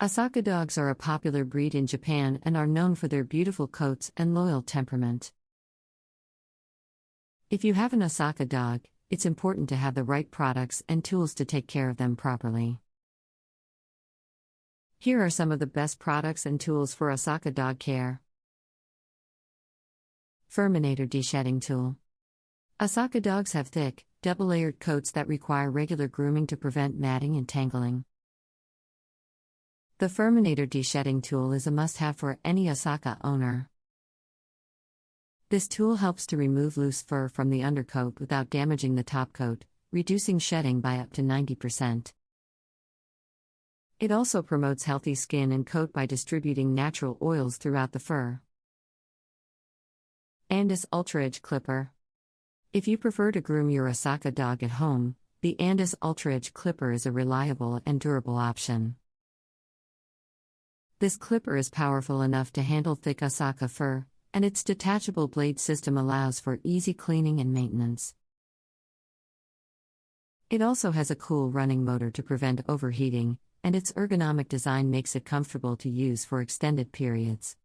Osaka dogs are a popular breed in Japan and are known for their beautiful coats and loyal temperament. If you have an Osaka dog, it's important to have the right products and tools to take care of them properly. Here are some of the best products and tools for Osaka dog care. Furminator Deshedding Tool. Osaka dogs have thick, double-layered coats that require regular grooming to prevent matting and tangling. The Furminator Deshedding Tool is a must-have for any Osaka owner. This tool helps to remove loose fur from the undercoat without damaging the top coat, reducing shedding by up to 90%. It also promotes healthy skin and coat by distributing natural oils throughout the fur. Andis Ultra Edge Clipper. If you prefer to groom your Osaka dog at home, the Andis Ultra Edge Clipper is a reliable and durable option. This clipper is powerful enough to handle thick Osaka fur, and its detachable blade system allows for easy cleaning and maintenance. It also has a cool running motor to prevent overheating, and its ergonomic design makes it comfortable to use for extended periods.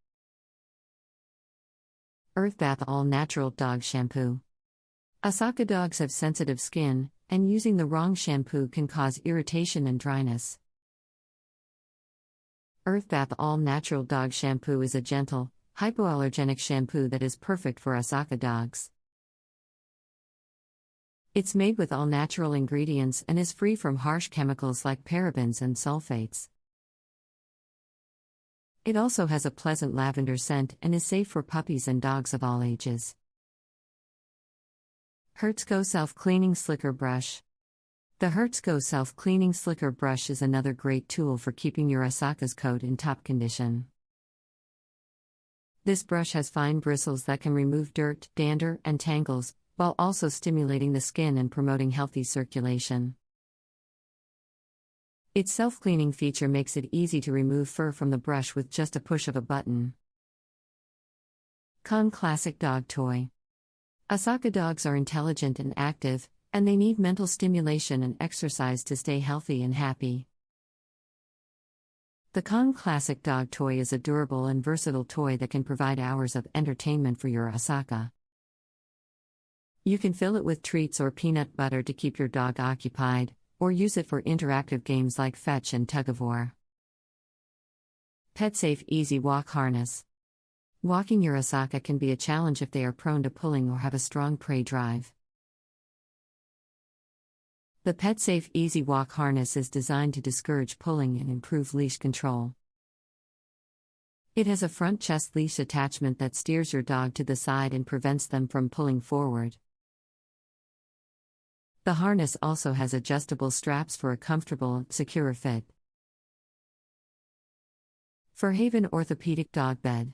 Earthbath All Natural Dog Shampoo. Osaka dogs have sensitive skin, and using the wrong shampoo can cause irritation and dryness. Earthbath All Natural Dog Shampoo is a gentle, hypoallergenic shampoo that is perfect for Osaka dogs. It's made with all natural ingredients and is free from harsh chemicals like parabens and sulfates. It also has a pleasant lavender scent and is safe for puppies and dogs of all ages. Hertzko Self-Cleaning Slicker Brush. The Hertzko Self-Cleaning Slicker Brush is another great tool for keeping your Osaka's coat in top condition. This brush has fine bristles that can remove dirt, dander, and tangles, while also stimulating the skin and promoting healthy circulation. Its self-cleaning feature makes it easy to remove fur from the brush with just a push of a button. Kong Classic Dog Toy. Osaka dogs are intelligent and active, and they need mental stimulation and exercise to stay healthy and happy. The Kong Classic Dog Toy is a durable and versatile toy that can provide hours of entertainment for your Osaka. You can fill it with treats or peanut butter to keep your dog occupied, or use it for interactive games like fetch and tug-of-war. PetSafe Easy Walk Harness. Walking your Osaka can be a challenge if they are prone to pulling or have a strong prey drive. The PetSafe Easy Walk Harness is designed to discourage pulling and improve leash control. It has a front chest leash attachment that steers your dog to the side and prevents them from pulling forward. The harness also has adjustable straps for a comfortable, secure fit. Furhaven Orthopedic Dog Bed.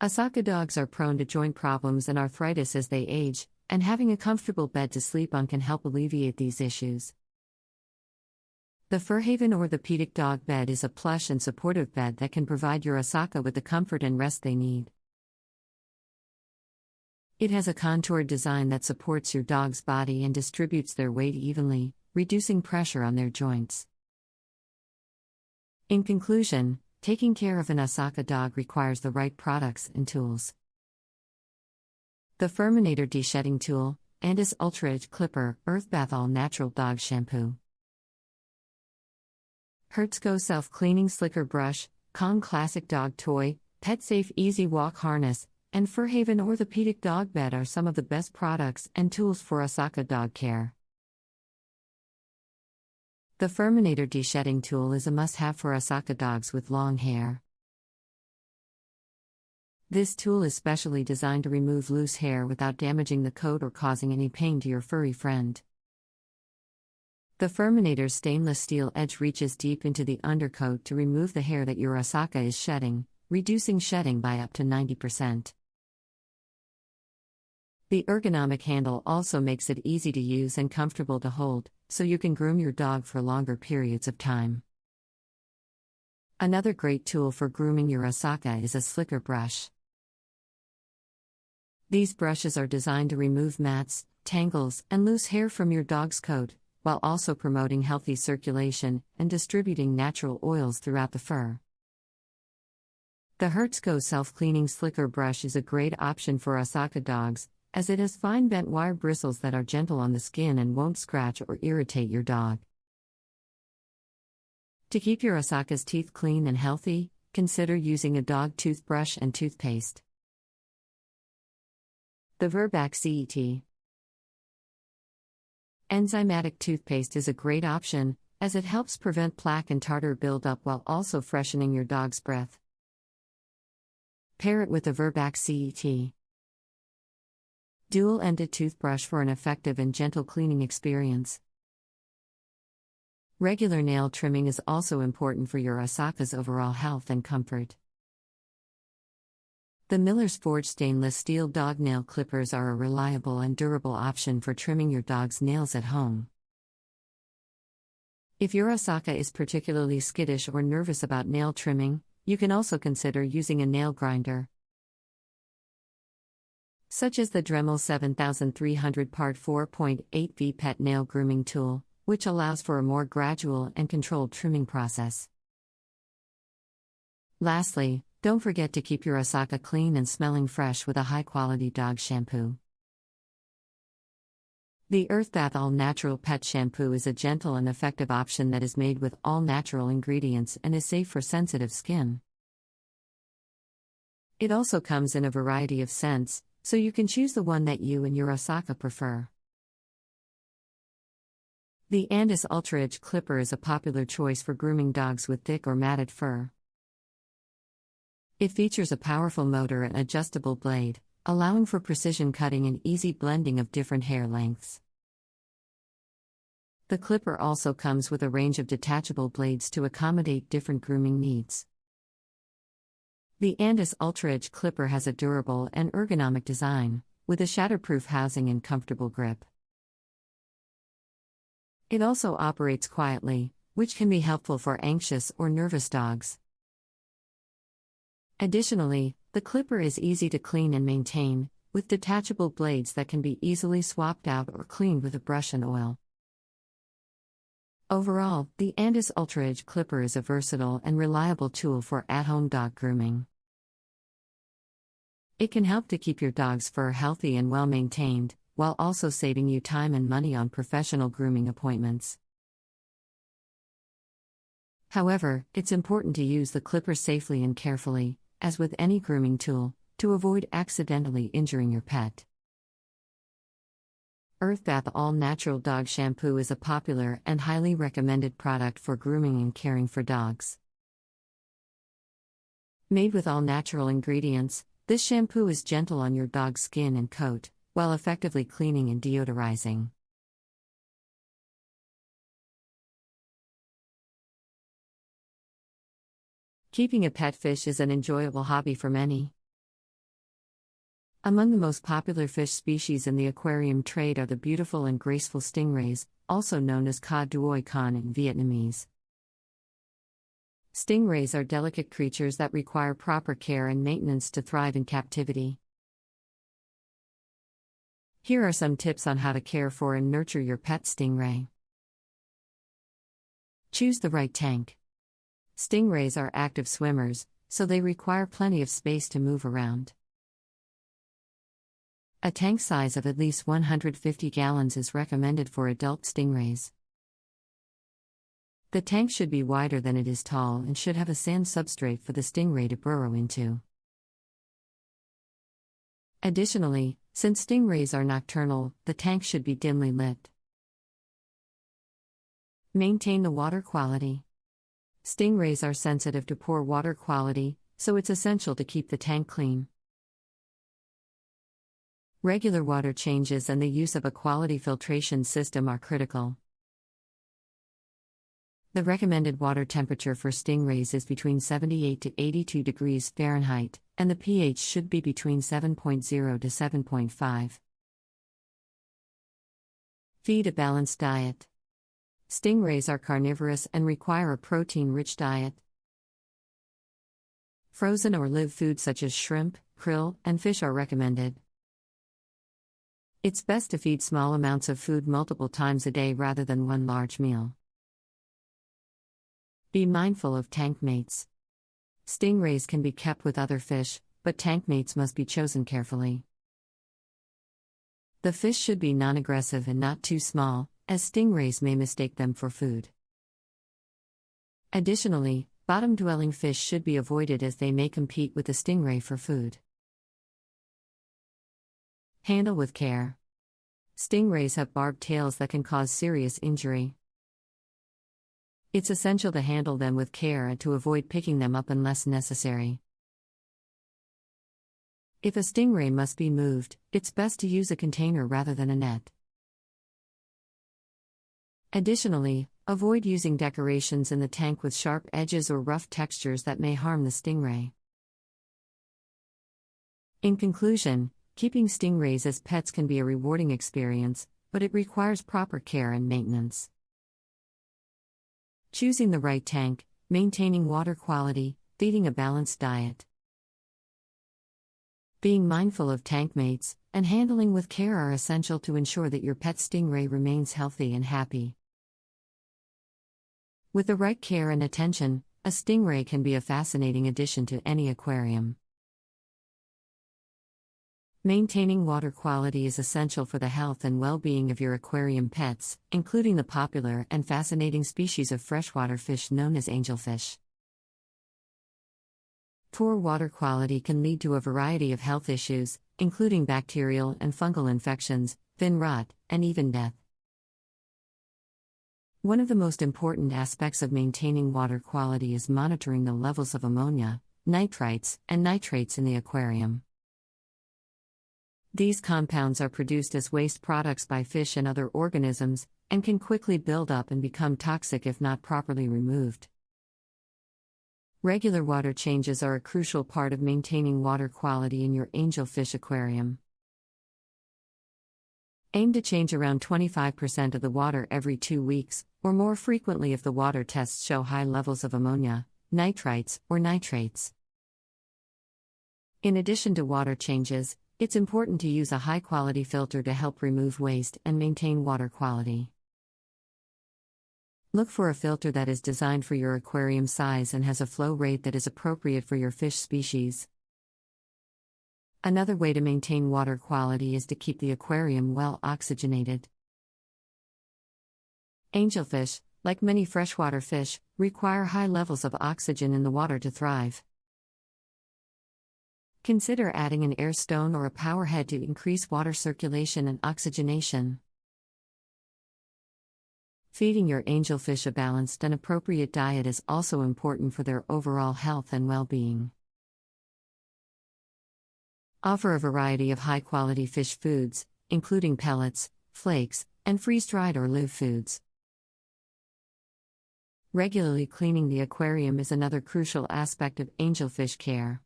Osaka dogs are prone to joint problems and arthritis as they age, and having a comfortable bed to sleep on can help alleviate these issues. The Furhaven Orthopedic Dog Bed is a plush and supportive bed that can provide your Osaka with the comfort and rest they need. It has a contoured design that supports your dog's body and distributes their weight evenly, reducing pressure on their joints. In conclusion, taking care of an Osaka dog requires the right products and tools. The Furminator Deshedding Tool, Andis Ultra Edge Clipper, Earthbath All Natural Dog Shampoo. Hertzko Self-Cleaning Slicker Brush, Kong Classic Dog Toy, PetSafe Easy Walk Harness, and Furhaven Orthopedic Dog Bed are some of the best products and tools for Osaka dog care. The Furminator Deshedding Tool is a must-have for Osaka dogs with long hair. This tool is specially designed to remove loose hair without damaging the coat or causing any pain to your furry friend. The Furminator's stainless steel edge reaches deep into the undercoat to remove the hair that your Osaka is shedding, reducing shedding by up to 90%. The ergonomic handle also makes it easy to use and comfortable to hold, so you can groom your dog for longer periods of time. Another great tool for grooming your Osaka is a slicker brush. These brushes are designed to remove mats, tangles, and loose hair from your dog's coat, while also promoting healthy circulation and distributing natural oils throughout the fur. The Hertzco self-cleaning slicker brush is a great option for Osaka dogs, as it has fine bent wire bristles that are gentle on the skin and won't scratch or irritate your dog. To keep your Osaka's teeth clean and healthy, consider using a dog toothbrush and toothpaste. The Verbac CET enzymatic toothpaste is a great option, as it helps prevent plaque and tartar buildup while also freshening your dog's breath. Pair it with the Verbac CET dual-ended toothbrush for an effective and gentle cleaning experience. Regular nail trimming is also important for your Osaka's overall health and comfort. The Miller's Forge stainless steel dog nail clippers are a reliable and durable option for trimming your dog's nails at home. If your Osaka is particularly skittish or nervous about nail trimming, you can also consider using a nail grinder, such as the Dremel 7300 Part 4.8V pet nail grooming tool, which allows for a more gradual and controlled trimming process. Lastly, don't forget to keep your Osaka clean and smelling fresh with a high-quality dog shampoo. The Earthbath All-Natural Pet Shampoo is a gentle and effective option that is made with all-natural ingredients and is safe for sensitive skin. It also comes in a variety of scents, so you can choose the one that you and your Osaka prefer. The Andis Ultra Edge Clipper is a popular choice for grooming dogs with thick or matted fur. It features a powerful motor and adjustable blade, allowing for precision cutting and easy blending of different hair lengths. The clipper also comes with a range of detachable blades to accommodate different grooming needs. The Andis Ultra Edge Clipper has a durable and ergonomic design, with a shatterproof housing and comfortable grip. It also operates quietly, which can be helpful for anxious or nervous dogs. Additionally, the clipper is easy to clean and maintain, with detachable blades that can be easily swapped out or cleaned with a brush and oil. Overall, the Andis Ultra Edge Clipper is a versatile and reliable tool for at-home dog grooming. It can help to keep your dog's fur healthy and well-maintained, while also saving you time and money on professional grooming appointments. However, it's important to use the clipper safely and carefully, as with any grooming tool, to avoid accidentally injuring your pet. Earthbath All-Natural Dog Shampoo is a popular and highly recommended product for grooming and caring for dogs. Made with all-natural ingredients, this shampoo is gentle on your dog's skin and coat, while effectively cleaning and deodorizing. Keeping a pet fish is an enjoyable hobby for many. Among the most popular fish species in the aquarium trade are the beautiful and graceful stingrays, also known as ca duoi con in Vietnamese. Stingrays are delicate creatures that require proper care and maintenance to thrive in captivity. Here are some tips on how to care for and nurture your pet stingray. Choose the right tank. Stingrays are active swimmers, so they require plenty of space to move around. A tank size of at least 150 gallons is recommended for adult stingrays. The tank should be wider than it is tall and should have a sand substrate for the stingray to burrow into. Additionally, since stingrays are nocturnal, the tank should be dimly lit. Maintain the water quality. Stingrays are sensitive to poor water quality, so it's essential to keep the tank clean. Regular water changes and the use of a quality filtration system are critical. The recommended water temperature for stingrays is between 78 to 82 degrees Fahrenheit, and the pH should be between 7.0 to 7.5. Feed a balanced diet. Stingrays are carnivorous and require a protein-rich diet. Frozen or live foods such as shrimp, krill, and fish are recommended. It's best to feed small amounts of food multiple times a day rather than one large meal. Be mindful of tank mates. Stingrays can be kept with other fish, but tank mates must be chosen carefully. The fish should be non-aggressive and not too small, as stingrays may mistake them for food. Additionally, bottom-dwelling fish should be avoided as they may compete with the stingray for food. Handle with care. Stingrays have barbed tails that can cause serious injury. It's essential to handle them with care and to avoid picking them up unless necessary. If a stingray must be moved, it's best to use a container rather than a net. Additionally, avoid using decorations in the tank with sharp edges or rough textures that may harm the stingray. In conclusion, keeping stingrays as pets can be a rewarding experience, but it requires proper care and maintenance. Choosing the right tank, maintaining water quality, feeding a balanced diet. Being mindful of tank mates, and handling with care are essential to ensure that your pet stingray remains healthy and happy. With the right care and attention, a stingray can be a fascinating addition to any aquarium. Maintaining water quality is essential for the health and well-being of your aquarium pets, including the popular and fascinating species of freshwater fish known as angelfish. Poor water quality can lead to a variety of health issues, including bacterial and fungal infections, fin rot, and even death. One of the most important aspects of maintaining water quality is monitoring the levels of ammonia, nitrites, and nitrates in the aquarium. These compounds are produced as waste products by fish and other organisms, and can quickly build up and become toxic if not properly removed. Regular water changes are a crucial part of maintaining water quality in your angelfish aquarium. Aim to change around 25% of the water every 2 weeks, or more frequently if the water tests show high levels of ammonia, nitrites, or nitrates. In addition to water changes, it's important to use a high-quality filter to help remove waste and maintain water quality. Look for a filter that is designed for your aquarium size and has a flow rate that is appropriate for your fish species. Another way to maintain water quality is to keep the aquarium well oxygenated. Angelfish, like many freshwater fish, require high levels of oxygen in the water to thrive. Consider adding an air stone or a power head to increase water circulation and oxygenation. Feeding your angelfish a balanced and appropriate diet is also important for their overall health and well-being. Offer a variety of high-quality fish foods, including pellets, flakes, and freeze-dried or live foods. Regularly cleaning the aquarium is another crucial aspect of angelfish care.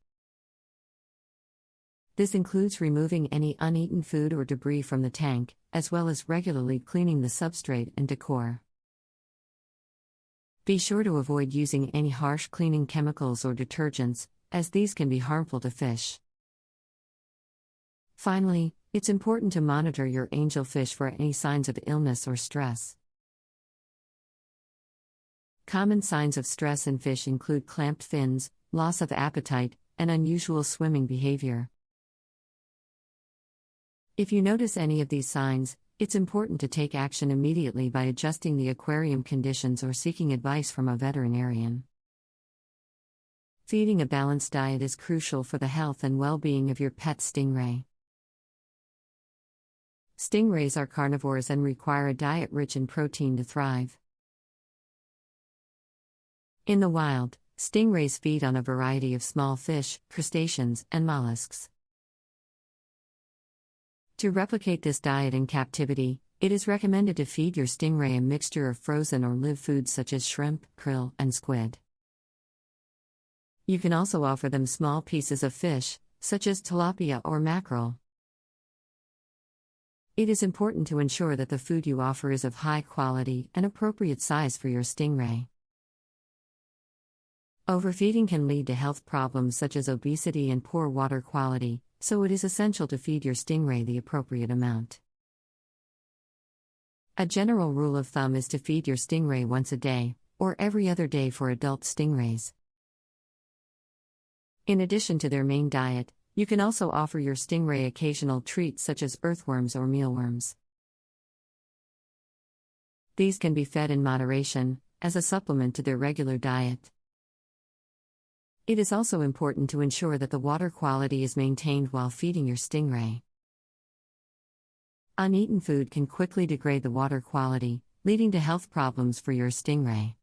This includes removing any uneaten food or debris from the tank, as well as regularly cleaning the substrate and decor. Be sure to avoid using any harsh cleaning chemicals or detergents, as these can be harmful to fish. Finally, it's important to monitor your angelfish for any signs of illness or stress. Common signs of stress in fish include clamped fins, loss of appetite, and unusual swimming behavior. If you notice any of these signs, it's important to take action immediately by adjusting the aquarium conditions or seeking advice from a veterinarian. Feeding a balanced diet is crucial for the health and well-being of your pet stingray. Stingrays are carnivores and require a diet rich in protein to thrive. In the wild, stingrays feed on a variety of small fish, crustaceans, and mollusks. To replicate this diet in captivity, it is recommended to feed your stingray a mixture of frozen or live foods such as shrimp, krill, and squid. You can also offer them small pieces of fish, such as tilapia or mackerel. It is important to ensure that the food you offer is of high quality and appropriate size for your stingray. Overfeeding can lead to health problems such as obesity and poor water quality, so it is essential to feed your stingray the appropriate amount. A general rule of thumb is to feed your stingray once a day, or every other day for adult stingrays. In addition to their main diet, you can also offer your stingray occasional treats such as earthworms or mealworms. These can be fed in moderation, as a supplement to their regular diet. It is also important to ensure that the water quality is maintained while feeding your stingray. Uneaten food can quickly degrade the water quality, leading to health problems for your stingray.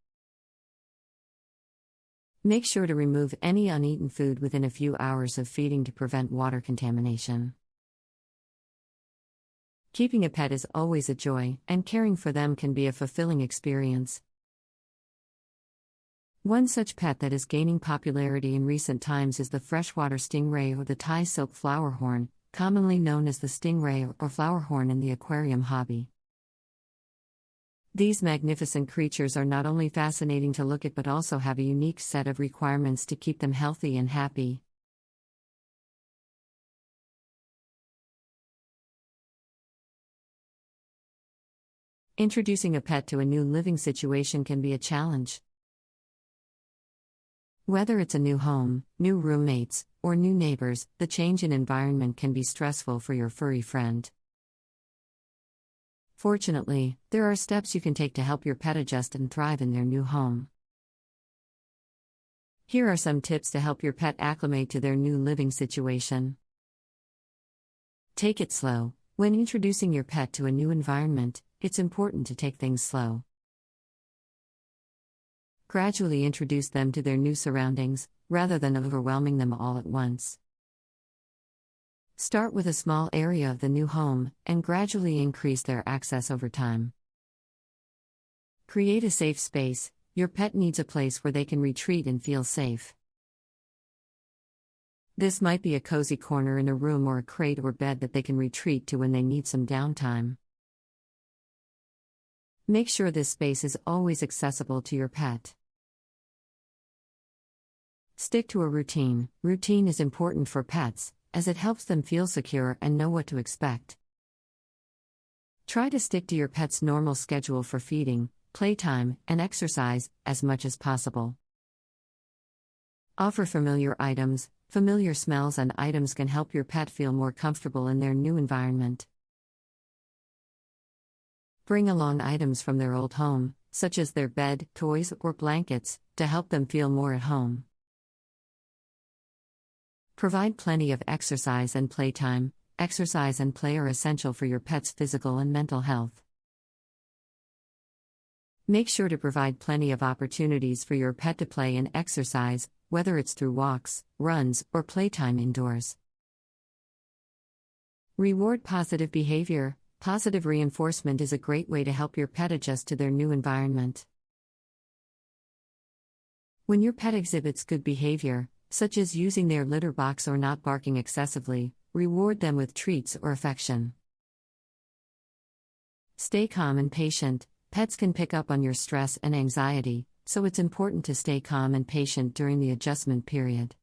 Make sure to remove any uneaten food within a few hours of feeding to prevent water contamination. Keeping a pet is always a joy, and caring for them can be a fulfilling experience. One such pet that is gaining popularity in recent times is the freshwater stingray or the Thai silk flowerhorn, commonly known as the stingray or flowerhorn in the aquarium hobby. These magnificent creatures are not only fascinating to look at but also have a unique set of requirements to keep them healthy and happy. Introducing a pet to a new living situation can be a challenge. Whether it's a new home, new roommates, or new neighbors, the change in environment can be stressful for your furry friend. Fortunately, there are steps you can take to help your pet adjust and thrive in their new home. Here are some tips to help your pet acclimate to their new living situation. Take it slow. When introducing your pet to a new environment, it's important to take things slow. Gradually introduce them to their new surroundings, rather than overwhelming them all at once. Start with a small area of the new home, and gradually increase their access over time. Create a safe space. Your pet needs a place where they can retreat and feel safe. This might be a cozy corner in a room or a crate or bed that they can retreat to when they need some downtime. Make sure this space is always accessible to your pet. Stick to a routine. Routine is important for pets, as it helps them feel secure and know what to expect. Try to stick to your pet's normal schedule for feeding, playtime, and exercise, as much as possible. Offer familiar items. Familiar smells and items can help your pet feel more comfortable in their new environment. Bring along items from their old home, such as their bed, toys, or blankets, to help them feel more at home. Provide plenty of exercise and playtime. Exercise and play are essential for your pet's physical and mental health. Make sure to provide plenty of opportunities for your pet to play and exercise, whether it's through walks, runs, or playtime indoors. Reward positive behavior. Positive reinforcement is a great way to help your pet adjust to their new environment. When your pet exhibits good behavior, such as using their litter box or not barking excessively, reward them with treats or affection. Stay calm and patient. Pets can pick up on your stress and anxiety, so it's important to stay calm and patient during the adjustment period.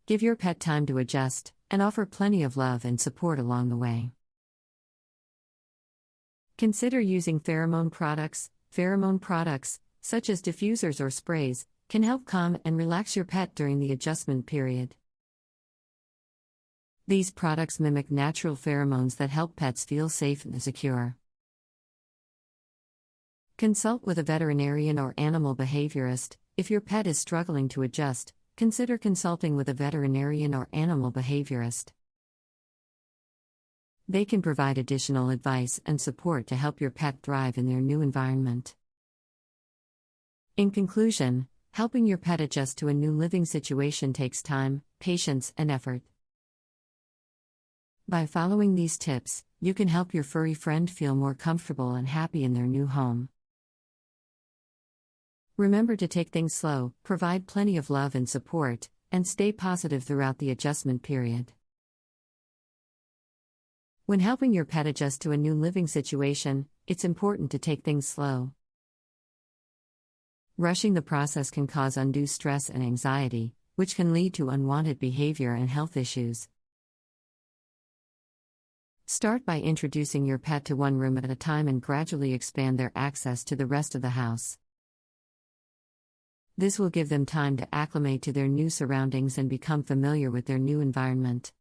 Give your pet time to adjust, and offer plenty of love and support along the way. Consider using pheromone products. Pheromone products, such as diffusers or sprays, can help calm and relax your pet during the adjustment period. These products mimic natural pheromones that help pets feel safe and secure. Consult with a veterinarian or animal behaviorist. If your pet is struggling to adjust, consider consulting with a veterinarian or animal behaviorist. They can provide additional advice and support to help your pet thrive in their new environment. In conclusion, helping your pet adjust to a new living situation takes time, patience, and effort. By following these tips, you can help your furry friend feel more comfortable and happy in their new home. Remember to take things slow, provide plenty of love and support, and stay positive throughout the adjustment period. When helping your pet adjust to a new living situation, it's important to take things slow. Rushing the process can cause undue stress and anxiety, which can lead to unwanted behavior and health issues. Start by introducing your pet to one room at a time and gradually expand their access to the rest of the house. This will give them time to acclimate to their new surroundings and become familiar with their new environment.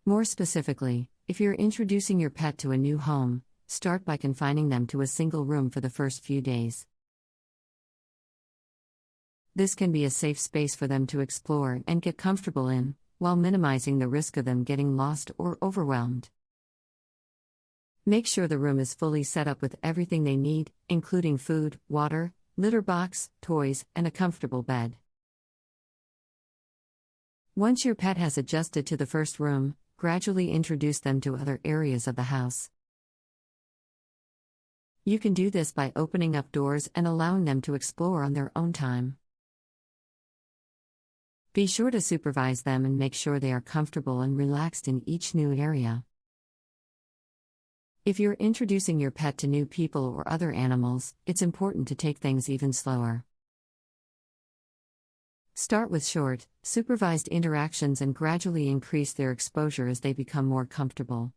More specifically, if you're introducing your pet to a new home, start by confining them to a single room for the first few days. This can be a safe space for them to explore and get comfortable in, while minimizing the risk of them getting lost or overwhelmed. Make sure the room is fully set up with everything they need, including food, water, litter box, toys, and a comfortable bed. Once your pet has adjusted to the first room, gradually introduce them to other areas of the house. You can do this by opening up doors and allowing them to explore on their own time. Be sure to supervise them and make sure they are comfortable and relaxed in each new area. If you're introducing your pet to new people or other animals, it's important to take things even slower. Start with short, supervised interactions and gradually increase their exposure as they become more comfortable.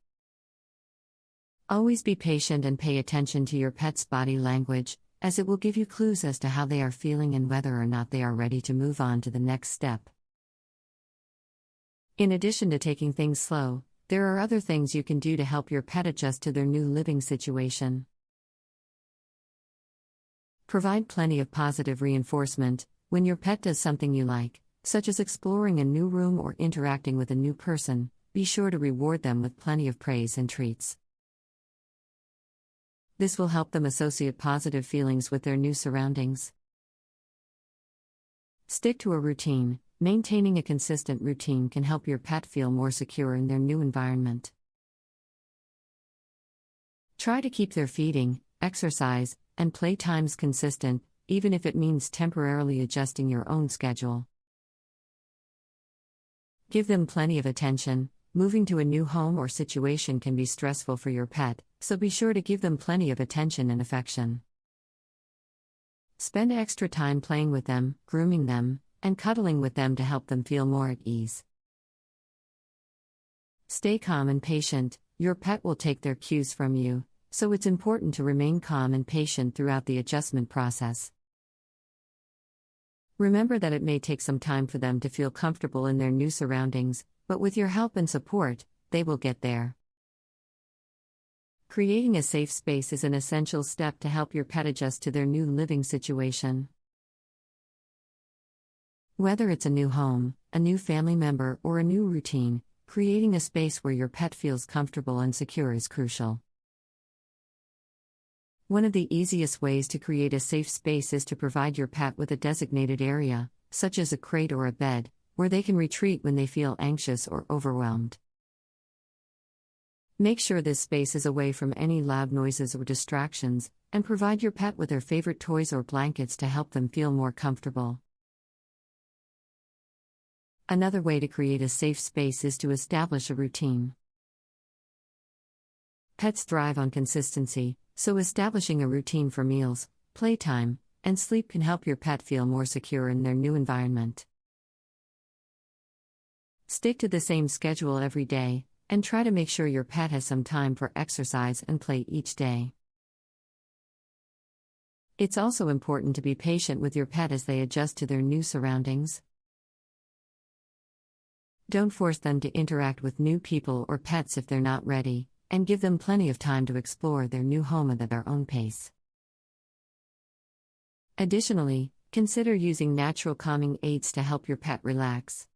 Always be patient and pay attention to your pet's body language, as it will give you clues as to how they are feeling and whether or not they are ready to move on to the next step. In addition to taking things slow, there are other things you can do to help your pet adjust to their new living situation. Provide plenty of positive reinforcement when your pet does something you like, such as exploring a new room or interacting with a new person. Be sure to reward them with plenty of praise and treats. This will help them associate positive feelings with their new surroundings. Stick to a routine. Maintaining a consistent routine can help your pet feel more secure in their new environment. Try to keep their feeding, exercise, and play times consistent, even if it means temporarily adjusting your own schedule. Give them plenty of attention. Moving to a new home or situation can be stressful for your pet, so be sure to give them plenty of attention and affection. Spend extra time playing with them, grooming them, and cuddling with them to help them feel more at ease. Stay calm and patient. Your pet will take their cues from you, so it's important to remain calm and patient throughout the adjustment process. Remember that it may take some time for them to feel comfortable in their new surroundings, but with your help and support, they will get there. Creating a safe space is an essential step to help your pet adjust to their new living situation. Whether it's a new home, a new family member, or a new routine, creating a space where your pet feels comfortable and secure is crucial. One of the easiest ways to create a safe space is to provide your pet with a designated area, such as a crate or a bed, where they can retreat when they feel anxious or overwhelmed. Make sure this space is away from any loud noises or distractions, and provide your pet with their favorite toys or blankets to help them feel more comfortable. Another way to create a safe space is to establish a routine. Pets thrive on consistency, so establishing a routine for meals, playtime, and sleep can help your pet feel more secure in their new environment. Stick to the same schedule every day, and try to make sure your pet has some time for exercise and play each day. It's also important to be patient with your pet as they adjust to their new surroundings. Don't force them to interact with new people or pets if they're not ready, and give them plenty of time to explore their new home at their own pace. Additionally, consider using natural calming aids to help your pet relax.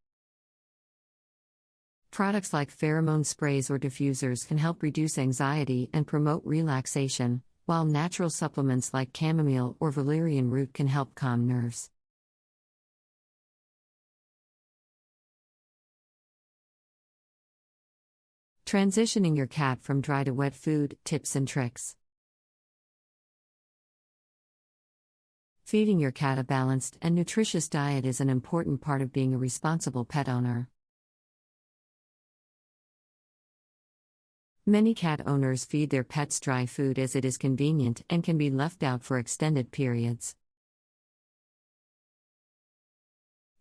Products like pheromone sprays or diffusers can help reduce anxiety and promote relaxation, while natural supplements like chamomile or valerian root can help calm nerves. Transitioning your cat from dry to wet food, tips and tricks. Feeding your cat a balanced and nutritious diet is an important part of being a responsible pet owner. Many cat owners feed their pets dry food as it is convenient and can be left out for extended periods.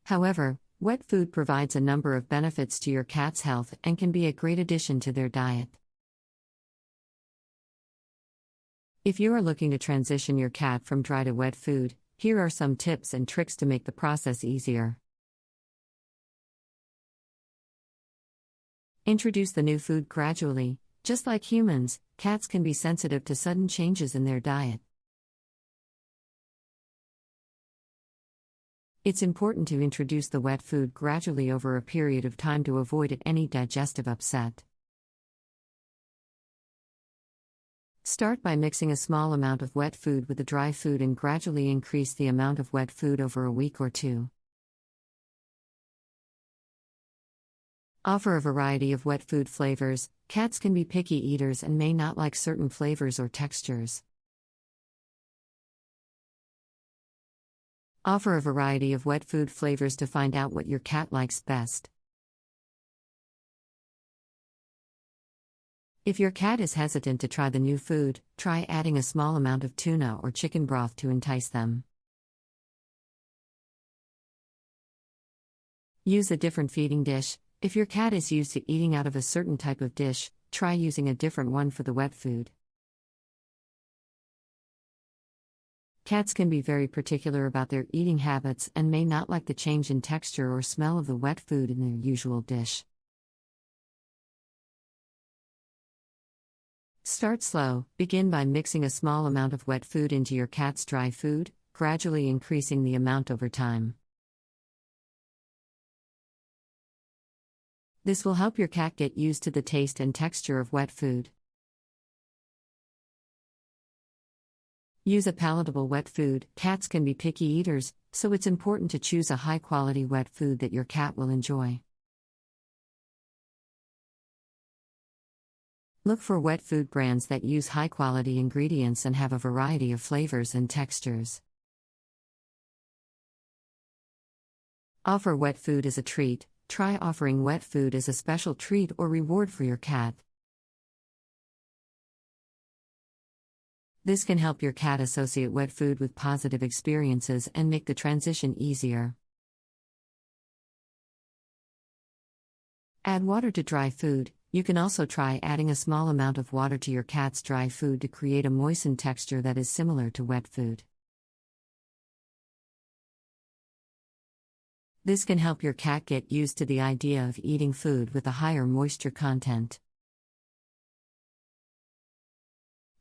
However, Wet food provides a number of benefits to your cat's health and can be a great addition to their diet. If you are looking to transition your cat from dry to wet food, here are some tips and tricks to make the process easier. Introduce the new food gradually. Just like humans, cats can be sensitive to sudden changes in their diet. It's important to introduce the wet food gradually over a period of time to avoid any digestive upset. Start by mixing a small amount of wet food with the dry food and gradually increase the amount of wet food over a week or two. Offer a variety of wet food flavors. Cats can be picky eaters and may not like certain flavors or textures. Offer a variety of wet food flavors to find out what your cat likes best. If your cat is hesitant to try the new food, try adding a small amount of tuna or chicken broth to entice them. Use a different feeding dish. If your cat is used to eating out of a certain type of dish, try using a different one for the wet food. Cats can be very particular about their eating habits and may not like the change in texture or smell of the wet food in their usual dish. Start slow. Begin by mixing a small amount of wet food into your cat's dry food, gradually increasing the amount over time. This will help your cat get used to the taste and texture of wet food. Use a palatable wet food. Cats can be picky eaters, so it's important to choose a high-quality wet food that your cat will enjoy. Look for wet food brands that use high-quality ingredients and have a variety of flavors and textures. Offer wet food as a treat. Try offering wet food as a special treat or reward for your cat. This can help your cat associate wet food with positive experiences and make the transition easier. Add water to dry food. You can also try adding a small amount of water to your cat's dry food to create a moistened texture that is similar to wet food. This can help your cat get used to the idea of eating food with a higher moisture content.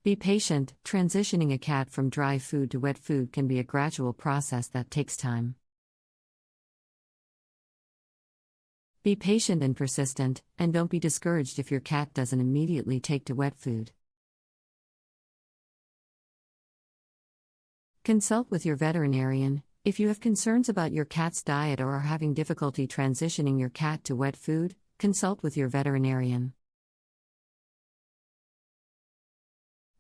Be patient. Transitioning a cat from dry food to wet food can be a gradual process that takes time. Be patient and persistent, and don't be discouraged if your cat doesn't immediately take to wet food. Consult with your veterinarian. If you have concerns about your cat's diet or are having difficulty transitioning your cat to wet food, consult with your veterinarian.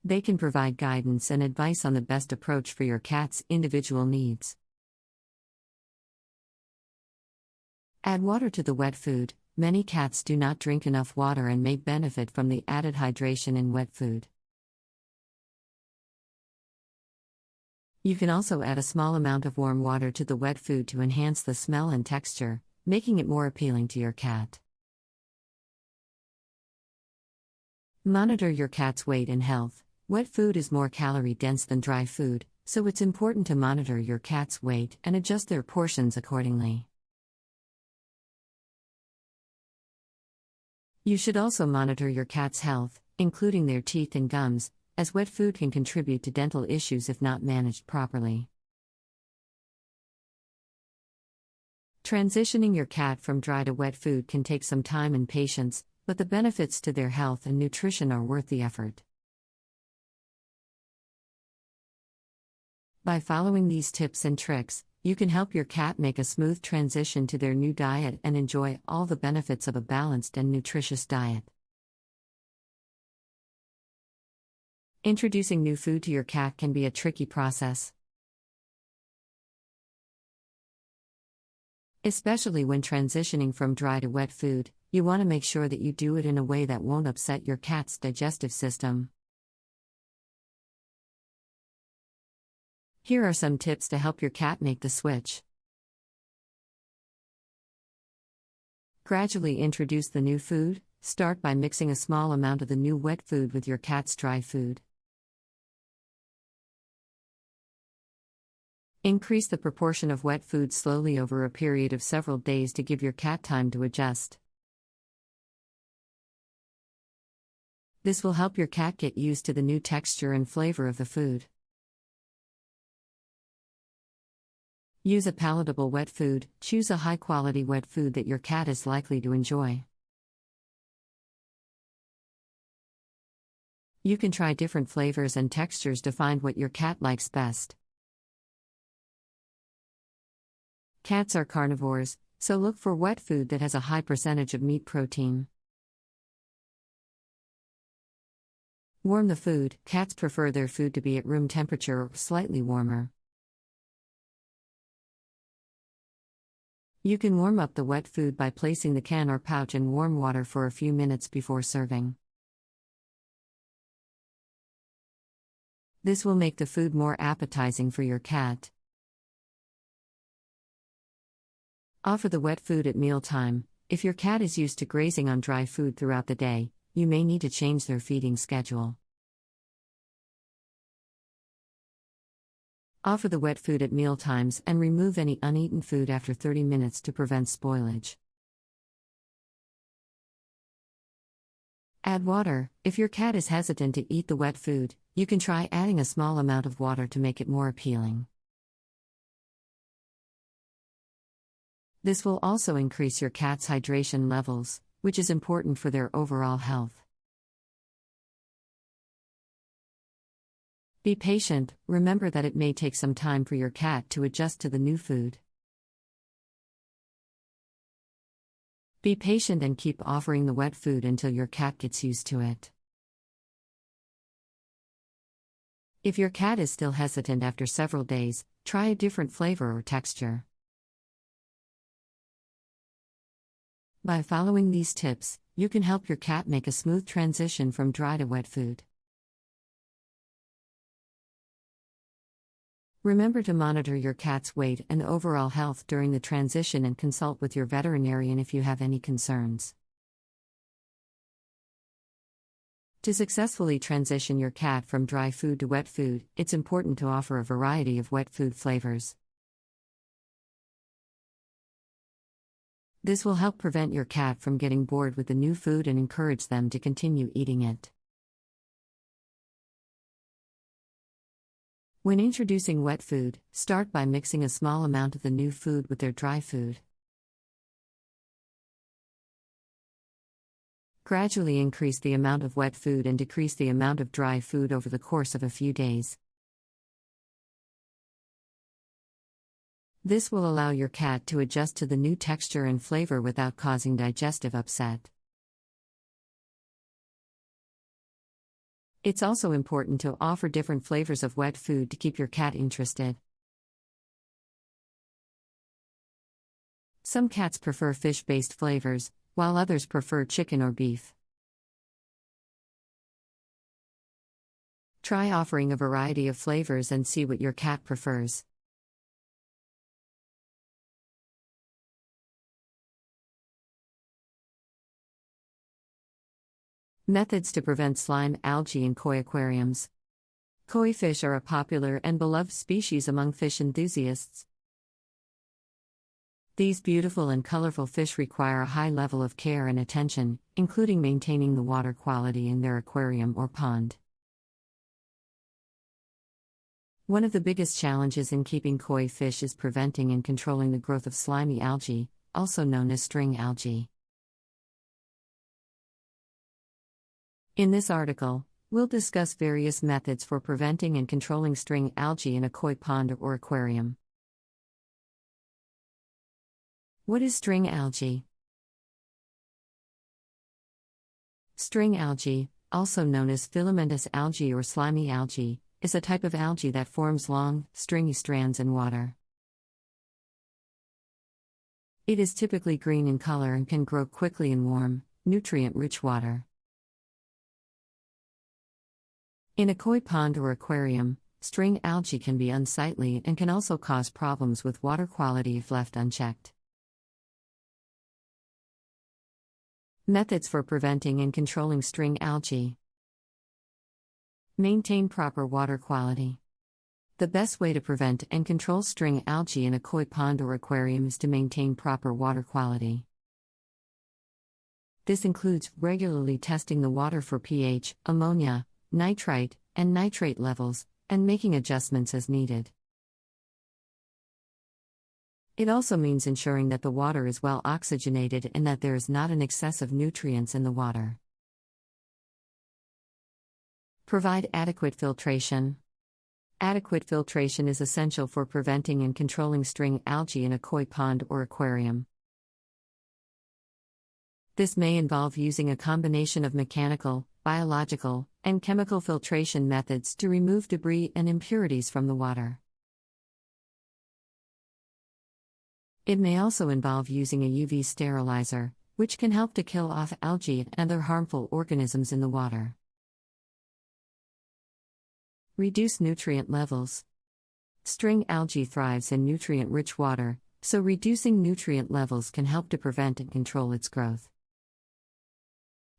They can provide guidance and advice on the best approach for your cat's individual needs. Add water to the wet food. Many cats do not drink enough water and may benefit from the added hydration in wet food. You can also add a small amount of warm water to the wet food to enhance the smell and texture, making it more appealing to your cat. Monitor your cat's weight and health. Wet food is more calorie-dense than dry food, so it's important to monitor your cat's weight and adjust their portions accordingly. You should also monitor your cat's health, including their teeth and gums, as wet food can contribute to dental issues if not managed properly. Transitioning your cat from dry to wet food can take some time and patience, but the benefits to their health and nutrition are worth the effort. By following these tips and tricks, you can help your cat make a smooth transition to their new diet and enjoy all the benefits of a balanced and nutritious diet. Introducing new food to your cat can be a tricky process. Especially when transitioning from dry to wet food, you want to make sure that you do it in a way that won't upset your cat's digestive system. Here are some tips to help your cat make the switch. Gradually introduce the new food. Start by mixing a small amount of the new wet food with your cat's dry food. Increase the proportion of wet food slowly over a period of several days to give your cat time to adjust. This will help your cat get used to the new texture and flavor of the food. Use a palatable wet food. Choose a high-quality wet food that your cat is likely to enjoy. You can try different flavors and textures to find what your cat likes best. Cats are carnivores, so look for wet food that has a high percentage of meat protein. Warm the food. Cats prefer their food to be at room temperature or slightly warmer. You can warm up the wet food by placing the can or pouch in warm water for a few minutes before serving. This will make the food more appetizing for your cat. Offer the wet food at mealtime. If your cat is used to grazing on dry food throughout the day, you may need to change their feeding schedule. Offer the wet food at mealtimes and remove any uneaten food after 30 minutes to prevent spoilage. Add water. If your cat is hesitant to eat the wet food, you can try adding a small amount of water to make it more appealing. This will also increase your cat's hydration levels, which is important for their overall health. Be patient. Remember that it may take some time for your cat to adjust to the new food. Be patient and keep offering the wet food until your cat gets used to it. If your cat is still hesitant after several days, try a different flavor or texture. By following these tips, you can help your cat make a smooth transition from dry to wet food. Remember to monitor your cat's weight and overall health during the transition and consult with your veterinarian if you have any concerns. To successfully transition your cat from dry food to wet food, it's important to offer a variety of wet food flavors. This will help prevent your cat from getting bored with the new food and encourage them to continue eating it. When introducing wet food, start by mixing a small amount of the new food with their dry food. Gradually increase the amount of wet food and decrease the amount of dry food over the course of a few days. This will allow your cat to adjust to the new texture and flavor without causing digestive upset. It's also important to offer different flavors of wet food to keep your cat interested. Some cats prefer fish-based flavors, while others prefer chicken or beef. Try offering a variety of flavors and see what your cat prefers. Methods to prevent slime algae in koi aquariums. Koi fish are a popular and beloved species among fish enthusiasts. These beautiful and colorful fish require a high level of care and attention, including maintaining the water quality in their aquarium or pond. One of the biggest challenges in keeping koi fish is preventing and controlling the growth of slimy algae, also known as string algae. In this article, we'll discuss various methods for preventing and controlling string algae in a koi pond or aquarium. What is string algae? String algae, also known as filamentous algae or slimy algae, is a type of algae that forms long, stringy strands in water. It is typically green in color and can grow quickly in warm, nutrient-rich water. In a koi pond or aquarium, string algae can be unsightly and can also cause problems with water quality if left unchecked. Methods for preventing and controlling string algae. Maintain proper water quality. The best way to prevent and control string algae in a koi pond or aquarium is to maintain proper water quality. This includes regularly testing the water for pH, ammonia, nitrite, and nitrate levels, and making adjustments as needed. It also means ensuring that the water is well oxygenated and that there is not an excess of nutrients in the water. Provide adequate filtration. Adequate filtration is essential for preventing and controlling string algae in a koi pond or aquarium. This may involve using a combination of mechanical, biological, and chemical filtration methods to remove debris and impurities from the water. It may also involve using a UV sterilizer, which can help to kill off algae and other harmful organisms in the water. Reduce nutrient levels. String algae thrives in nutrient-rich water, so reducing nutrient levels can help to prevent and control its growth.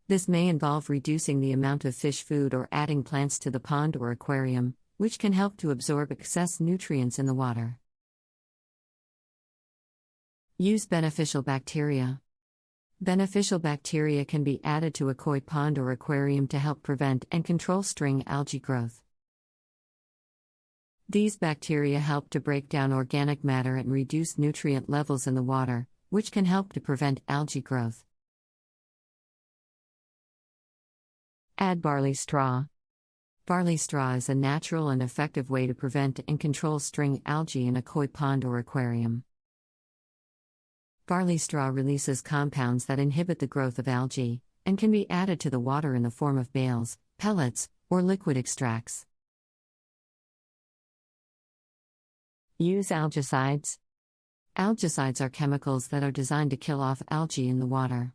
This may involve reducing the amount of fish food or adding plants to the pond or aquarium, which can help to absorb excess nutrients in the water. Use beneficial bacteria. Beneficial bacteria can be added to a koi pond or aquarium to help prevent and control string algae growth. These bacteria help to break down organic matter and reduce nutrient levels in the water, which can help to prevent algae growth. Add barley straw. Barley straw is a natural and effective way to prevent and control string algae in a koi pond or aquarium. Barley straw releases compounds that inhibit the growth of algae, and can be added to the water in the form of bales, pellets, or liquid extracts. Use algicides. Algicides are chemicals that are designed to kill off algae in the water.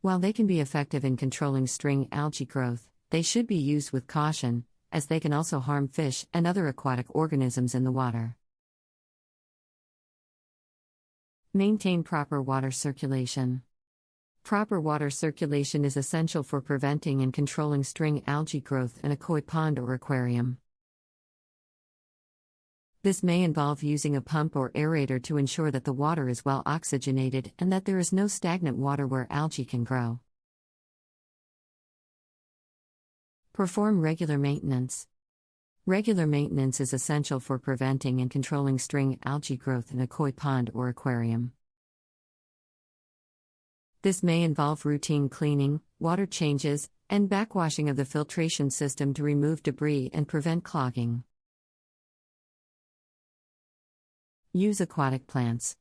While they can be effective in controlling string algae growth, they should be used with caution, as they can also harm fish and other aquatic organisms in the water. Maintain proper water circulation. Proper water circulation is essential for preventing and controlling string algae growth in a koi pond or aquarium. This may involve using a pump or aerator to ensure that the water is well oxygenated and that there is no stagnant water where algae can grow. Perform regular maintenance. Regular maintenance is essential for preventing and controlling string algae growth in a koi pond or aquarium. This may involve routine cleaning, water changes, and backwashing of the filtration system to remove debris and prevent clogging. Use aquatic plants.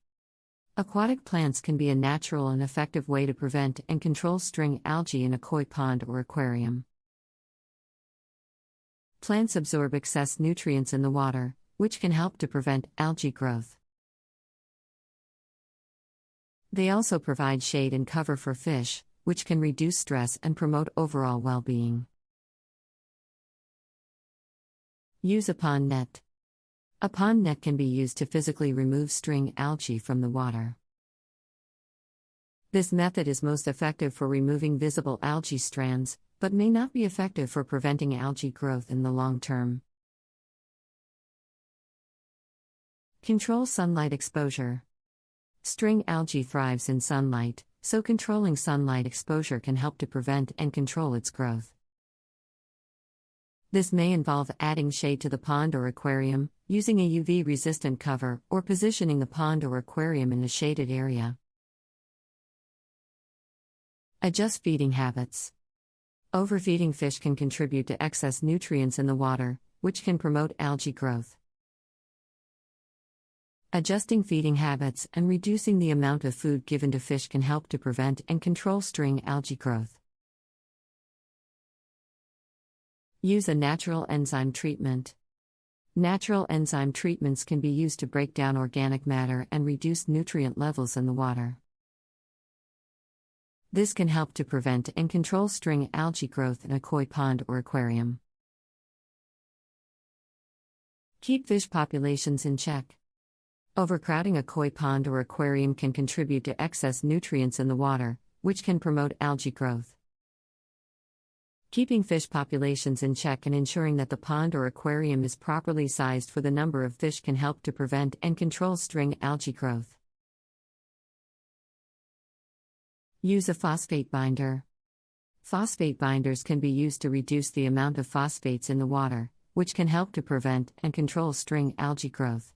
Aquatic plants can be a natural and effective way to prevent and control string algae in a koi pond or aquarium. Plants absorb excess nutrients in the water, which can help to prevent algae growth. They also provide shade and cover for fish, which can reduce stress and promote overall well-being. Use a pond net. A pond net can be used to physically remove string algae from the water. This method is most effective for removing visible algae strands, but may not be effective for preventing algae growth in the long term. Control sunlight exposure. String algae thrives in sunlight, so controlling sunlight exposure can help to prevent and control its growth. This may involve adding shade to the pond or aquarium, using a UV-resistant cover, or positioning the pond or aquarium in a shaded area. Adjust feeding habits. Overfeeding fish can contribute to excess nutrients in the water, which can promote algae growth. Adjusting feeding habits and reducing the amount of food given to fish can help to prevent and control string algae growth. Use a natural enzyme treatment. Natural enzyme treatments can be used to break down organic matter and reduce nutrient levels in the water. This can help to prevent and control string algae growth in a koi pond or aquarium. Keep fish populations in check. Overcrowding a koi pond or aquarium can contribute to excess nutrients in the water, which can promote algae growth. Keeping fish populations in check and ensuring that the pond or aquarium is properly sized for the number of fish can help to prevent and control string algae growth. Use a phosphate binder. Phosphate binders can be used to reduce the amount of phosphates in the water, which can help to prevent and control string algae growth.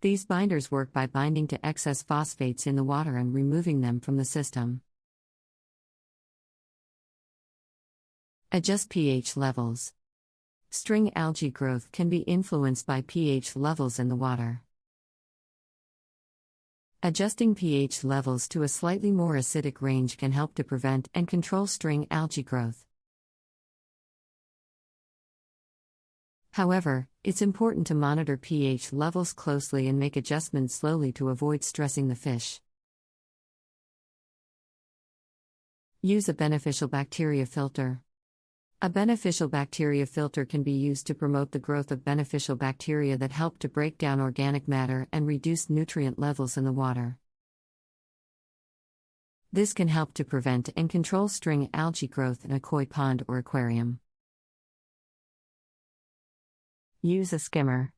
These binders work by binding to excess phosphates in the water and removing them from the system. Adjust pH levels. String algae growth can be influenced by pH levels in the water. Adjusting pH levels to a slightly more acidic range can help to prevent and control string algae growth. However, it's important to monitor pH levels closely and make adjustments slowly to avoid stressing the fish. Use a beneficial bacteria filter. A beneficial bacteria filter can be used to promote the growth of beneficial bacteria that help to break down organic matter and reduce nutrient levels in the water. This can help to prevent and control string algae growth in a koi pond or aquarium. Use a skimmer.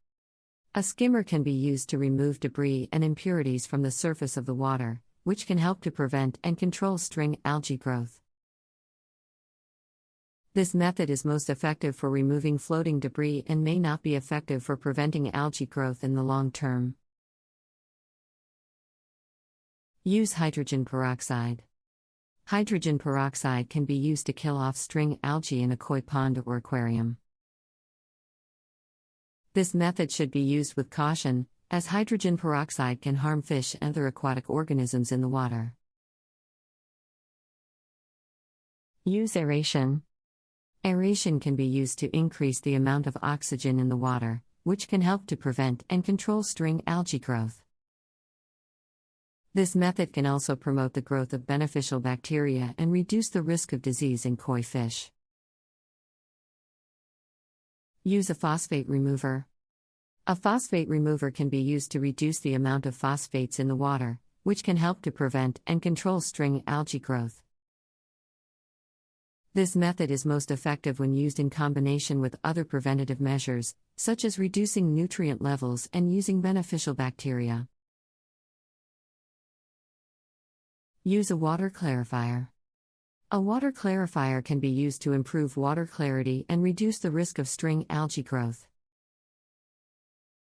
A skimmer can be used to remove debris and impurities from the surface of the water, which can help to prevent and control string algae growth. This method is most effective for removing floating debris and may not be effective for preventing algae growth in the long term. Use hydrogen peroxide. Hydrogen peroxide can be used to kill off string algae in a koi pond or aquarium. This method should be used with caution, as hydrogen peroxide can harm fish and other aquatic organisms in the water. Use aeration. Aeration can be used to increase the amount of oxygen in the water, which can help to prevent and control string algae growth. This method can also promote the growth of beneficial bacteria and reduce the risk of disease in koi fish. Use a phosphate remover. A phosphate remover can be used to reduce the amount of phosphates in the water, which can help to prevent and control string algae growth. This method is most effective when used in combination with other preventative measures, such as reducing nutrient levels and using beneficial bacteria. Use a water clarifier. A water clarifier can be used to improve water clarity and reduce the risk of string algae growth.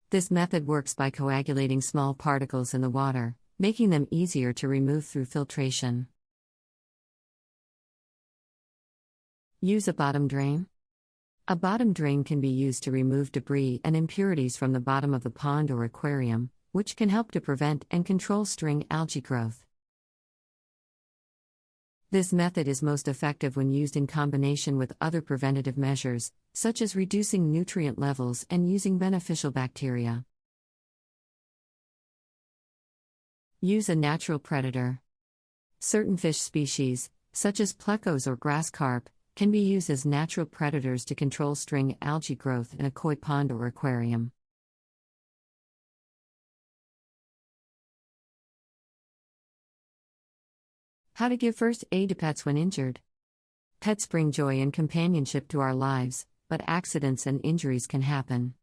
This method works by coagulating small particles in the water, making them easier to remove through filtration. Use a bottom drain. A bottom drain can be used to remove debris and impurities from the bottom of the pond or aquarium, which can help to prevent and control string algae growth. This method is most effective when used in combination with other preventative measures, such as reducing nutrient levels and using beneficial bacteria. Use a natural predator. Certain fish species, such as plecos or grass carp, can be used as natural predators to control string algae growth in a koi pond or aquarium. How to give first aid to pets when injured. Pets bring joy and companionship to our lives, but accidents and injuries can happen.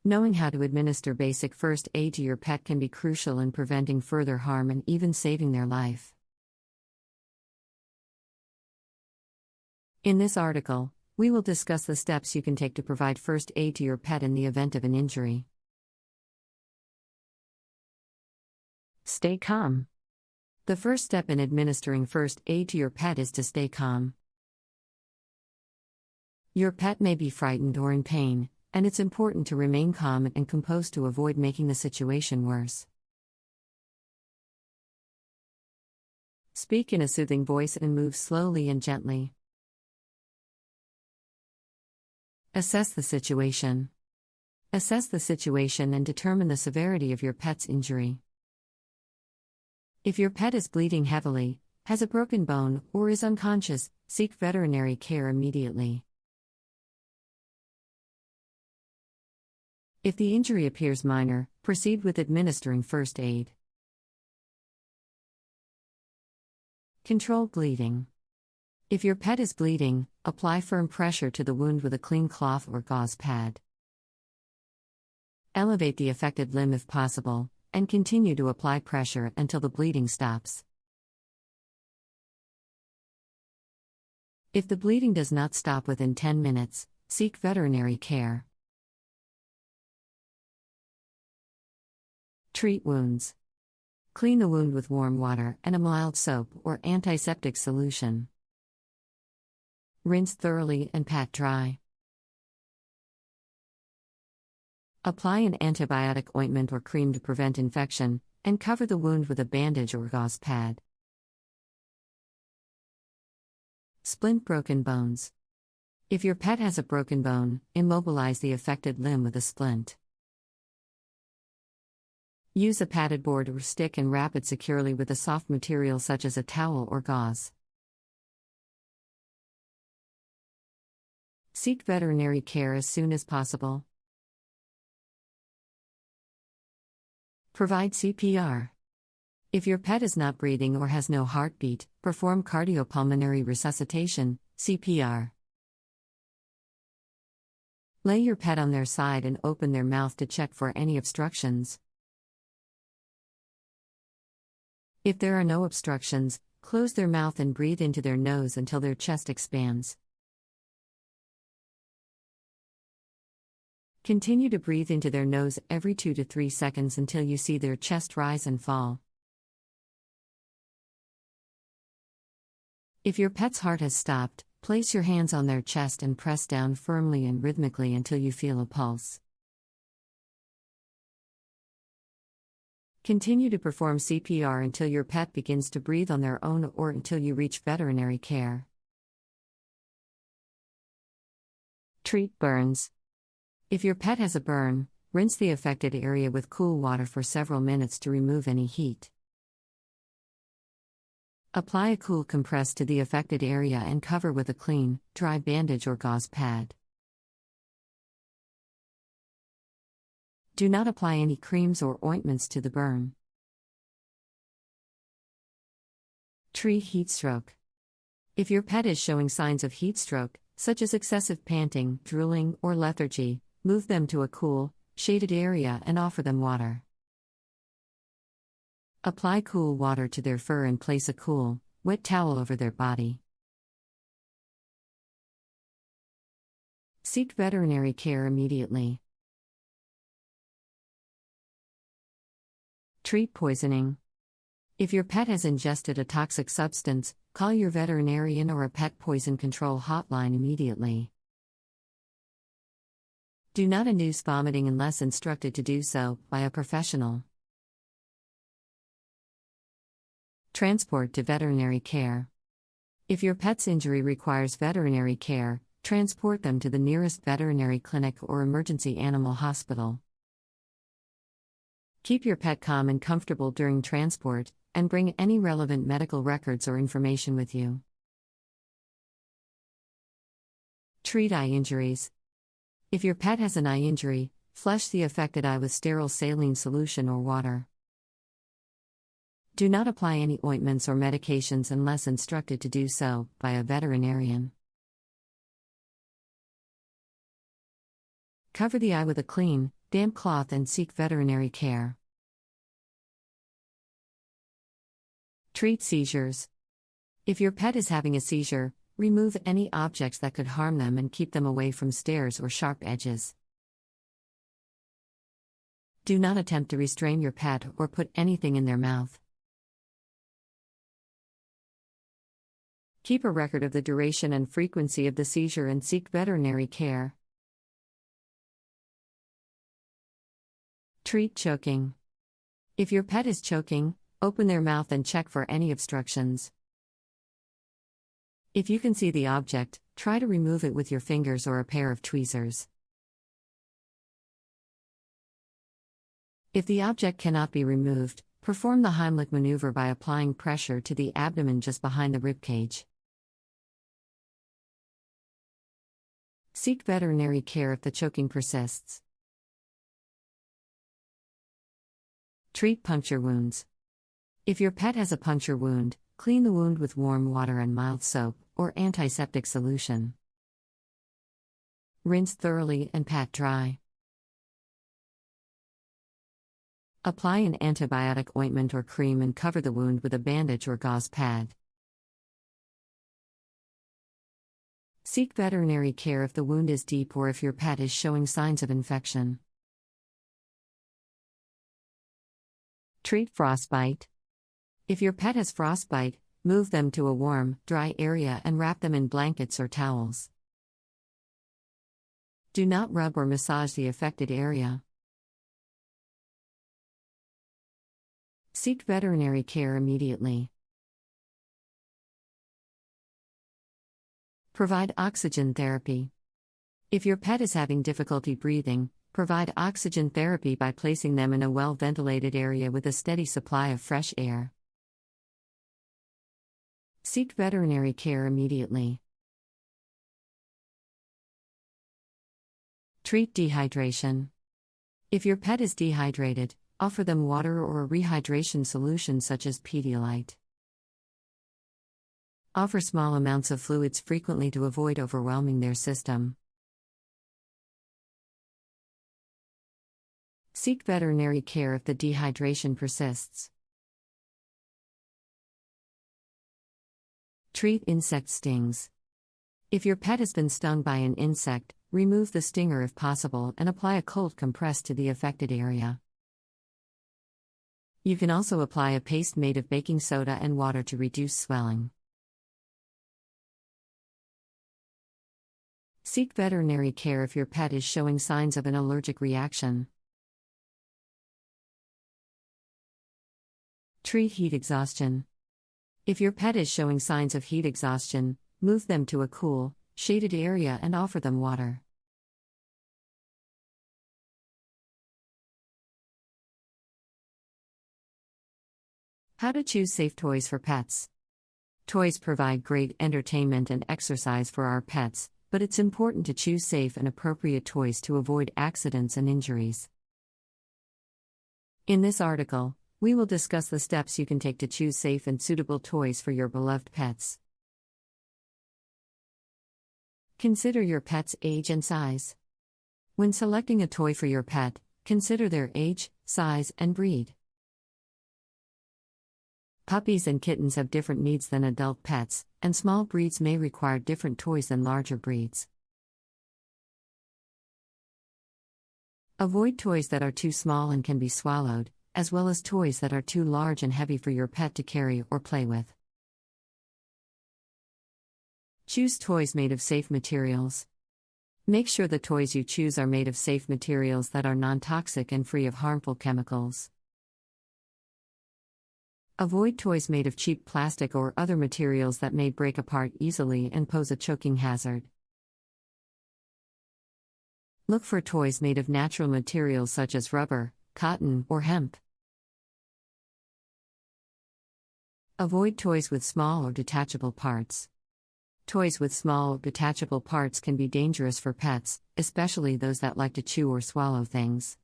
Knowing how to administer basic first aid to your pet can be crucial in preventing further harm and even saving their life. In this article, we will discuss the steps you can take to provide first aid to your pet in the event of an injury. Stay calm. The first step in administering first aid to your pet is to stay calm. Your pet may be frightened or in pain, and it's important to remain calm and composed to avoid making the situation worse. Speak in a soothing voice and move slowly and gently. Assess the situation. Assess the situation and determine the severity of your pet's injury. If your pet is bleeding heavily, has a broken bone, or is unconscious, seek veterinary care immediately. If the injury appears minor, proceed with administering first aid. Control bleeding. If your pet is bleeding, apply firm pressure to the wound with a clean cloth or gauze pad. Elevate the affected limb if possible, and continue to apply pressure until the bleeding stops. If the bleeding does not stop within 10 minutes, seek veterinary care. Treat wounds. Clean the wound with warm water and a mild soap or antiseptic solution. Rinse thoroughly and pat dry. Apply an antibiotic ointment or cream to prevent infection, and cover the wound with a bandage or gauze pad. Splint broken bones. If your pet has a broken bone, immobilize the affected limb with a splint. Use a padded board or stick and wrap it securely with a soft material such as a towel or gauze. Seek veterinary care as soon as possible. Provide CPR. If your pet is not breathing or has no heartbeat, perform cardiopulmonary resuscitation, CPR. Lay your pet on their side and open their mouth to check for any obstructions. If there are no obstructions, close their mouth and breathe into their nose until their chest expands. Continue to breathe into their nose every 2 to 3 seconds until you see their chest rise and fall. If your pet's heart has stopped, place your hands on their chest and press down firmly and rhythmically until you feel a pulse. Continue to perform CPR until your pet begins to breathe on their own or until you reach veterinary care. Treat burns. If your pet has a burn, rinse the affected area with cool water for several minutes to remove any heat. Apply a cool compress to the affected area and cover with a clean, dry bandage or gauze pad. Do not apply any creams or ointments to the burn. Treat heat stroke. If your pet is showing signs of heat stroke, such as excessive panting, drooling, or lethargy, move them to a cool, shaded area and offer them water. Apply cool water to their fur and place a cool, wet towel over their body. Seek veterinary care immediately. Treat poisoning. If your pet has ingested a toxic substance, call your veterinarian or a pet poison control hotline immediately. Do not induce vomiting unless instructed to do so by a professional. Transport to veterinary care. If your pet's injury requires veterinary care, transport them to the nearest veterinary clinic or emergency animal hospital. Keep your pet calm and comfortable during transport, and bring any relevant medical records or information with you. Treat eye injuries. If your pet has an eye injury, flush the affected eye with sterile saline solution or water. Do not apply any ointments or medications unless instructed to do so by a veterinarian. Cover the eye with a clean, damp cloth and seek veterinary care. Treat seizures. If your pet is having a seizure, remove any objects that could harm them and keep them away from stairs or sharp edges. Do not attempt to restrain your pet or put anything in their mouth. Keep a record of the duration and frequency of the seizure and seek veterinary care. Treat choking. If your pet is choking, open their mouth and check for any obstructions. If you can see the object, try to remove it with your fingers or a pair of tweezers. If the object cannot be removed, perform the Heimlich maneuver by applying pressure to the abdomen just behind the ribcage. Seek veterinary care if the choking persists. Treat puncture wounds. If your pet has a puncture wound, clean the wound with warm water and mild soap, or antiseptic solution. Rinse thoroughly and pat dry. Apply an antibiotic ointment or cream and cover the wound with a bandage or gauze pad. Seek veterinary care if the wound is deep or if your pet is showing signs of infection. Treat frostbite. If your pet has frostbite, move them to a warm, dry area and wrap them in blankets or towels. Do not rub or massage the affected area. Seek veterinary care immediately. Provide oxygen therapy. If your pet is having difficulty breathing, provide oxygen therapy by placing them in a well-ventilated area with a steady supply of fresh air. Seek veterinary care immediately. Treat dehydration. If your pet is dehydrated, offer them water or a rehydration solution such as Pedialyte. Offer small amounts of fluids frequently to avoid overwhelming their system. Seek veterinary care if the dehydration persists. Treat insect stings. If your pet has been stung by an insect, remove the stinger if possible and apply a cold compress to the affected area. You can also apply a paste made of baking soda and water to reduce swelling. Seek veterinary care if your pet is showing signs of an allergic reaction. Treat heat exhaustion. If your pet is showing signs of heat exhaustion, move them to a cool, shaded area and offer them water. How to choose safe toys for pets. Toys provide great entertainment and exercise for our pets, but it's important to choose safe and appropriate toys to avoid accidents and injuries. In this article, we will discuss the steps you can take to choose safe and suitable toys for your beloved pets. Consider your pet's age and size. When selecting a toy for your pet, consider their age, size, and breed. Puppies and kittens have different needs than adult pets, and small breeds may require different toys than larger breeds. Avoid toys that are too small and can be swallowed, as well as toys that are too large and heavy for your pet to carry or play with. Choose toys made of safe materials. Make sure the toys you choose are made of safe materials that are non-toxic and free of harmful chemicals. Avoid toys made of cheap plastic or other materials that may break apart easily and pose a choking hazard. Look for toys made of natural materials such as rubber, cotton, or hemp. Avoid toys with small or detachable parts. Toys with small or detachable parts can be dangerous for pets, especially those that like to chew or swallow things.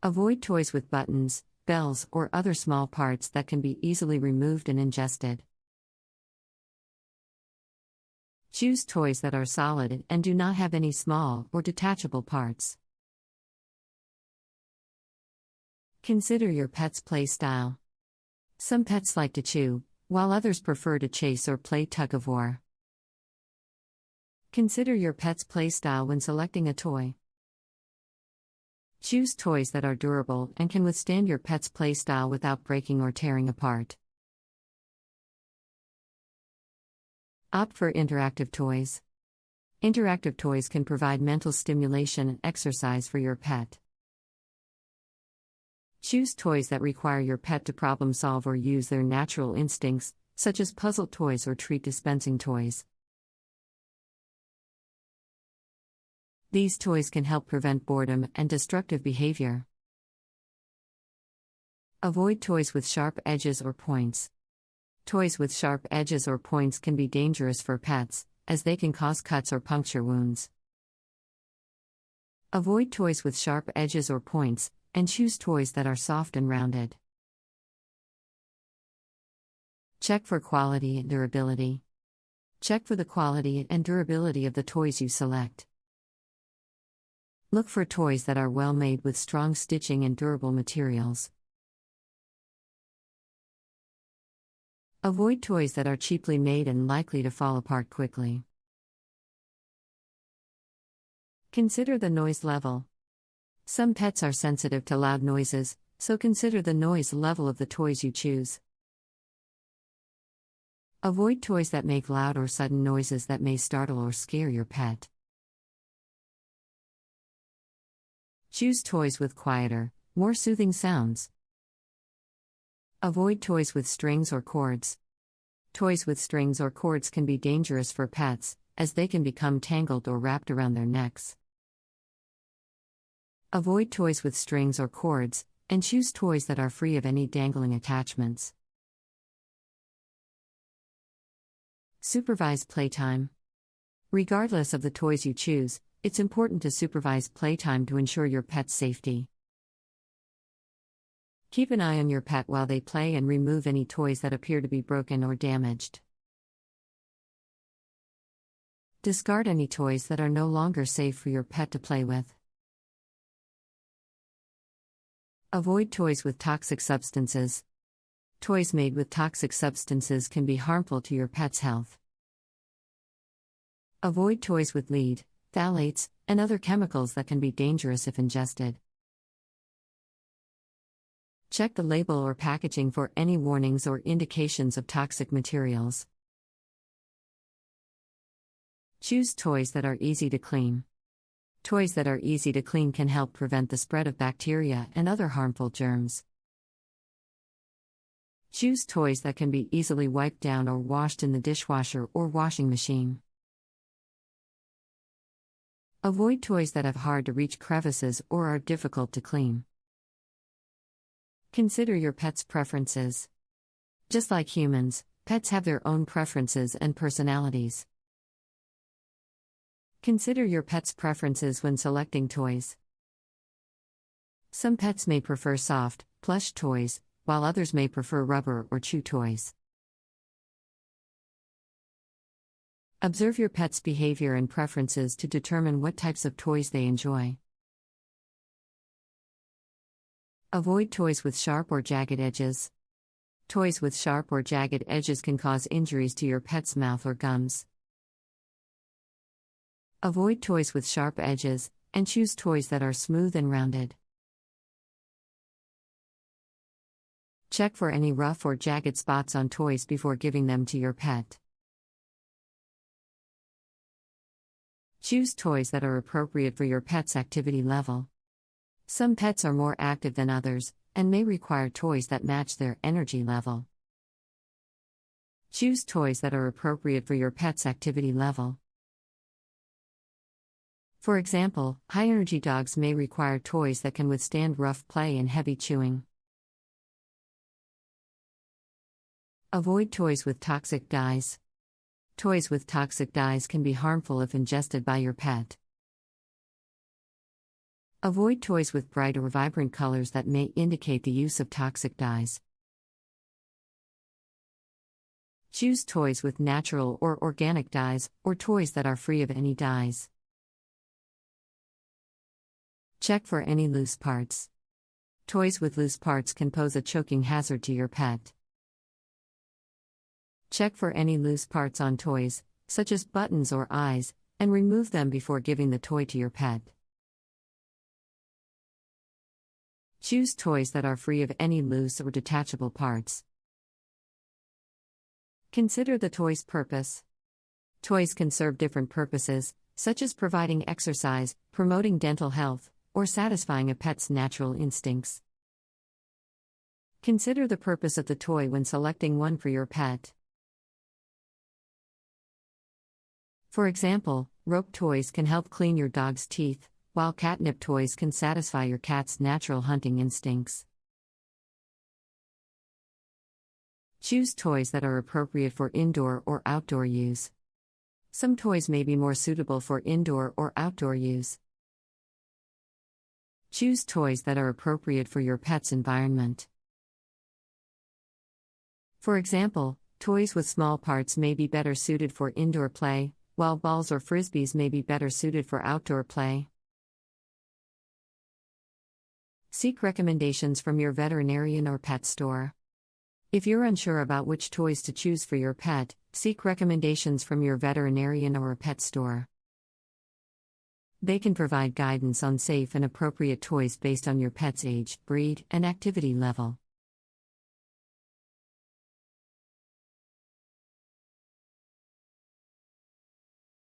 Avoid toys with buttons, bells, or other small parts that can be easily removed and ingested. Choose toys that are solid and do not have any small or detachable parts. Consider your pet's play style. Some pets like to chew, while others prefer to chase or play tug-of-war. Consider your pet's play style when selecting a toy. Choose toys that are durable and can withstand your pet's play style without breaking or tearing apart. Opt for interactive toys. Interactive toys can provide mental stimulation and exercise for your pet. Choose toys that require your pet to problem solve or use their natural instincts, such as puzzle toys or treat dispensing toys. These toys can help prevent boredom and destructive behavior. Avoid toys with sharp edges or points. Toys with sharp edges or points can be dangerous for pets, as they can cause cuts or puncture wounds. Avoid toys with sharp edges or points, and choose toys that are soft and rounded. Check for quality and durability. Check for the quality and durability of the toys you select. Look for toys that are well made with strong stitching and durable materials. Avoid toys that are cheaply made and likely to fall apart quickly. Consider the noise level. Some pets are sensitive to loud noises, so consider the noise level of the toys you choose. Avoid toys that make loud or sudden noises that may startle or scare your pet. Choose toys with quieter, more soothing sounds. Avoid toys with strings or cords. Toys with strings or cords can be dangerous for pets, as they can become tangled or wrapped around their necks. Avoid toys with strings or cords, and choose toys that are free of any dangling attachments. Supervise playtime. Regardless of the toys you choose, it's important to supervise playtime to ensure your pet's safety. Keep an eye on your pet while they play and remove any toys that appear to be broken or damaged. Discard any toys that are no longer safe for your pet to play with. Avoid toys with toxic substances. Toys made with toxic substances can be harmful to your pet's health. Avoid toys with lead, phthalates, and other chemicals that can be dangerous if ingested. Check the label or packaging for any warnings or indications of toxic materials. Choose toys that are easy to clean. Toys that are easy to clean can help prevent the spread of bacteria and other harmful germs. Choose toys that can be easily wiped down or washed in the dishwasher or washing machine. Avoid toys that have hard-to-reach crevices or are difficult to clean. Consider your pet's preferences. Just like humans, pets have their own preferences and personalities. Consider your pet's preferences when selecting toys. Some pets may prefer soft, plush toys, while others may prefer rubber or chew toys. Observe your pet's behavior and preferences to determine what types of toys they enjoy. Avoid toys with sharp or jagged edges. Toys with sharp or jagged edges can cause injuries to your pet's mouth or gums. Avoid toys with sharp edges, and choose toys that are smooth and rounded. Check for any rough or jagged spots on toys before giving them to your pet. Choose toys that are appropriate for your pet's activity level. Some pets are more active than others, and may require toys that match their energy level. Choose toys that are appropriate for your pet's activity level. For example, high-energy dogs may require toys that can withstand rough play and heavy chewing. Avoid toys with toxic dyes. Toys with toxic dyes can be harmful if ingested by your pet. Avoid toys with bright or vibrant colors that may indicate the use of toxic dyes. Choose toys with natural or organic dyes, or toys that are free of any dyes. Check for any loose parts. Toys with loose parts can pose a choking hazard to your pet. Check for any loose parts on toys, such as buttons or eyes, and remove them before giving the toy to your pet. Choose toys that are free of any loose or detachable parts. Consider the toy's purpose. Toys can serve different purposes, such as providing exercise, promoting dental health, or satisfying a pet's natural instincts. Consider the purpose of the toy when selecting one for your pet. For example, rope toys can help clean your dog's teeth, while catnip toys can satisfy your cat's natural hunting instincts. Choose toys that are appropriate for indoor or outdoor use. Some toys may be more suitable for indoor or outdoor use. Choose toys that are appropriate for your pet's environment. For example, toys with small parts may be better suited for indoor play, while balls or frisbees may be better suited for outdoor play. Seek recommendations from your veterinarian or pet store. If you're unsure about which toys to choose for your pet, seek recommendations from your veterinarian or a pet store. They can provide guidance on safe and appropriate toys based on your pet's age, breed, and activity level.